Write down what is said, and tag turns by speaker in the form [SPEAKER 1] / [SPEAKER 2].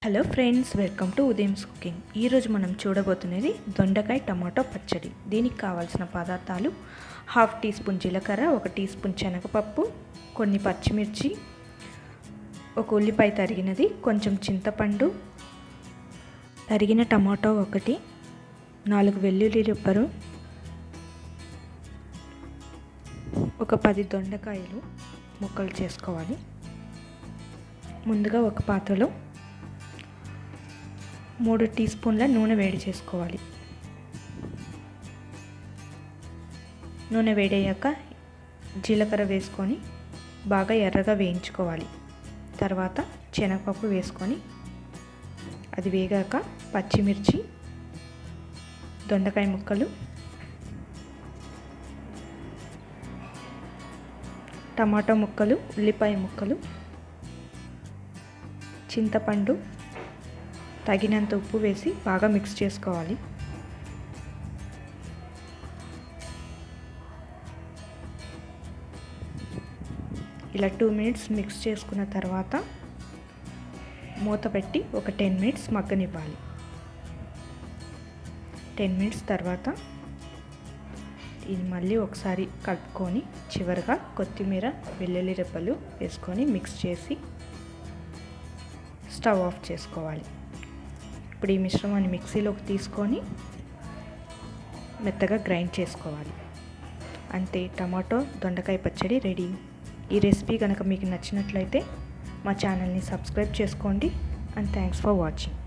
[SPEAKER 1] Hello friends, welcome to ఉదయంస్ cooking. ఈరోజు మనం చూడబోతున్నది దొండకాయ టమాటో పచ్చడి. దీనికి కావాల్సిన పదార్థాలు: హాఫ్ టీ స్పూన్ జీలకర్ర, 1 టీ స్పూన్ శనగపప్పు, కొన్ని పచ్చిమిర్చి, ఒక ఉల్లిపాయ తరిగినది, కొంచెం చింతపండు, తరిగిన టమాటో 1, 4 వెల్లుల్లి రెబ్బలు, ఒక 10 దొండకాయలు ముక్కలు చేసుకోవాలి. ముందుగా ఒక పాత్రలో 3 టీ స్పూన్ల నూనె వేడి చేసుకోవాలి. నూనె వేడయ్యాక జీలకర్ర వేసుకొని బాగా ఎర్రగా వేయించుకోవాలి. తర్వాత శనగపప్పు వేసుకొని అది వేగాక పచ్చిమిర్చి, దొండకాయ ముక్కలు, టమాటో ముక్కలు, ఉల్లిపాయ ముక్కలు, చింతపండు, తగినంత ఉప్పు వేసి బాగా మిక్స్ చేసుకోవాలి. ఇలా 2 మినిట్స్ మిక్స్ చేసుకున్న తర్వాత మూత పెట్టి ఒక 10 మినిట్స్ మగ్గనివ్వాలి. 10 మినిట్స్ తర్వాత ఇది మళ్ళీ ఒకసారి కలుపుకొని చివరగా కొత్తిమీర, వెల్లుల్లి రెబ్బలు వేసుకొని మిక్స్ చేసి స్టవ్ ఆఫ్ చేసుకోవాలి. ఇప్పుడు ఈ మిశ్రమాన్ని మిక్సీలోకి తీసుకొని మెత్తగా గ్రైండ్ చేసుకోవాలి. అంతే, టమాటో దొండకాయ పచ్చడి రెడీ. ఈ రెసిపీ కనుక మీకు నచ్చినట్లయితే మా ఛానల్ని సబ్స్క్రైబ్ చేసుకోండి. And thanks for watching.